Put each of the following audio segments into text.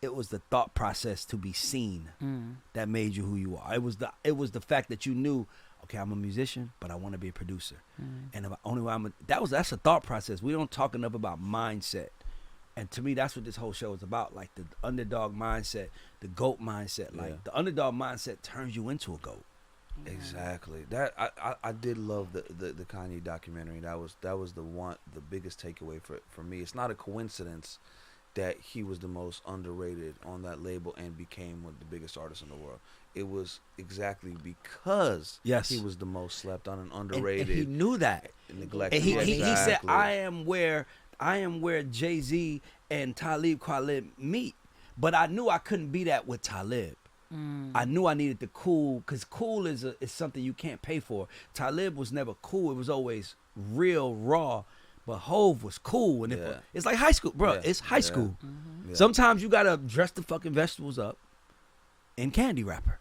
it was the thought process to be seen that made you who you are. It was the fact that you knew, okay, I'm a musician, but I want to be a producer. And if only way that's a thought process. We don't talk enough about mindset. And to me, that's what this whole show is about. Like the underdog mindset, the GOAT mindset. Like the underdog mindset turns you into a GOAT. Exactly. That I did love the Kanye documentary. That was the biggest takeaway for me. It's not a coincidence that he was the most underrated on that label and became one of the biggest artists in the world. It was exactly because he was the most slept on and underrated. And he knew that. Neglected. And he said, I am where Jay-Z and Talib Kweli meet. But I knew I couldn't be that with Talib. I knew I needed the cool, because cool is something you can't pay for. Talib was never cool. It was always real, raw. But Hove was cool. And it's like high school, bro. It's high school. Sometimes you got to dress the fucking vegetables up in candy wrapper.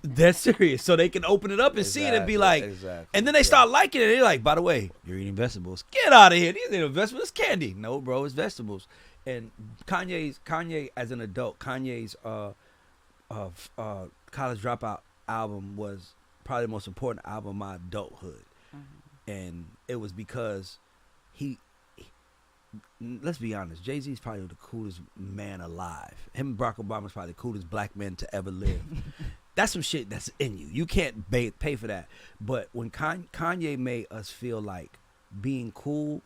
That's serious. So they can open it up and see it and be like, and then they start liking it. They're like, by the way, you're eating vegetables. Get out of here. These ain't vegetables. It's candy. No, bro, it's vegetables. And Kanye as an adult, Kanye's College Dropout album was probably the most important album of my adulthood. And it was because let's be honest, Jay-Z's probably the coolest man alive. Him and Barack Obama's probably the coolest black men to ever live. That's some shit that's in you. You can't pay for that. But when Kanye made us feel like being cool,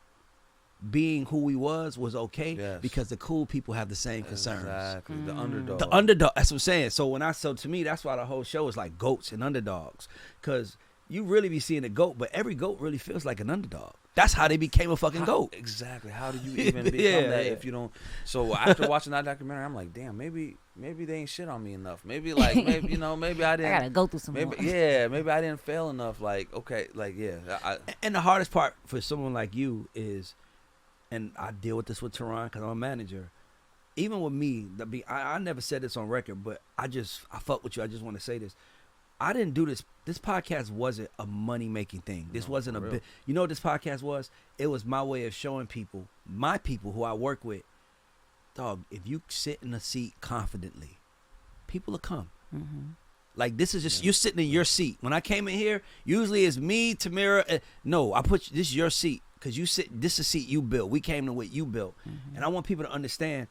being who he was okay, because the cool people have the same concerns. Exactly. The underdog. The underdog. That's what I'm saying. So to me, that's why the whole show is like goats and underdogs. Because you really be seeing a GOAT, but every GOAT really feels like an underdog. That's how they became a fucking GOAT. Exactly. How do you even become that if you don't? So after watching that documentary, I'm like, damn, maybe they ain't shit on me enough. Maybe maybe I didn't. I gotta go through some more. Maybe I didn't fail enough. Like, okay, and the hardest part for someone like you is, and I deal with this with Tehran because I'm a manager. Even with me, I never said this on record, but I fuck with you. I just want to say this. I didn't do this. This podcast wasn't a money-making thing. This wasn't a bit. You know what this podcast was? It was my way of showing people, my people who I work with, dog, if you sit in a seat confidently, people will come. Like, this is just, you're sitting in your seat. When I came in here, usually it's me, Tamira. No, I put this is your seat because you sit, this is a seat you built. We came to what you built. And I want people to understand,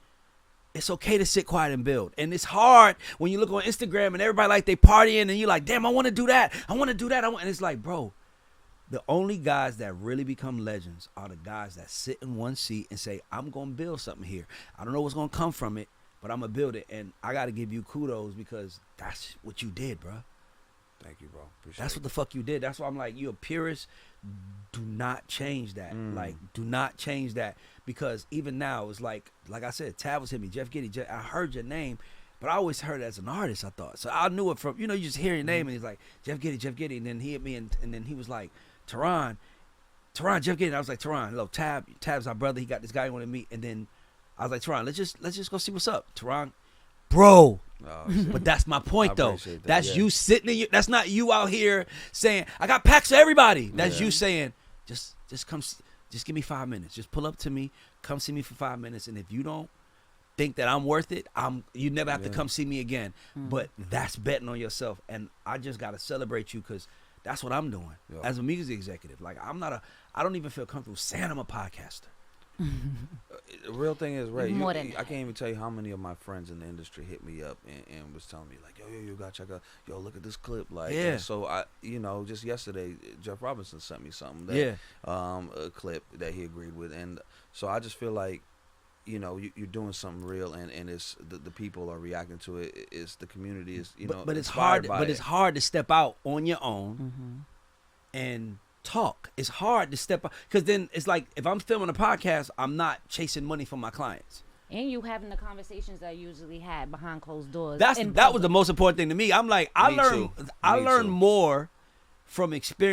it's okay to sit quiet and build. And it's hard when you look on Instagram and everybody like they partying and you're like, damn, I want to do that. I want to do that. And it's like, bro, the only guys that really become legends are the guys that sit in one seat and say, I'm going to build something here. I don't know what's going to come from it, but I'm going to build it. And I got to give you kudos because that's what you did, bro. Thank you, bro. That's what the fuck you did. That's why I'm like, you're a purist. Do not change that. Like, do not change that. Because even now, it's like I said, Tab was hitting me, Jeff Gitty. I heard your name, but I always heard it as an artist, I thought. So I knew it from, you just hear your name, and he's like, Jeff Gitty. And then he hit me, and then he was like, Tehran, Jeff Gitty. And I was like, Tehran, look, Tab's our brother. He got this guy he wanted to meet. And then I was like, Tehran, let's just go see what's up. Tehran, bro. But that's my point, though. That's you sitting in that's not you out here saying, I got packs for everybody. That's you saying, just come, just give me 5 minutes. Just pull up to me, come see me for 5 minutes. And if you don't think that I'm worth it, you never have to come see me again. But that's betting on yourself. And I just got to celebrate you because that's what I'm doing as a music executive. Like, I don't even feel comfortable saying I'm a podcaster. The real thing is, Ray, More I than can't even tell you how many of my friends in the industry hit me up and was telling me like, yo, you gotta check out, look at this clip, like. And so I, just yesterday, Jeff Robinson sent me something that, a clip that he agreed with, and so I just feel like, you're doing something real, and it's the people are reacting to it. It's the community is, but it's hard. But it's hard to step out on your own, and talk. It's hard to step out because then it's like if I'm filming a podcast, I'm not chasing money from my clients. And you having the conversations that I usually had behind closed doors. That was the most important thing to me. I'm like, I learned more from experience.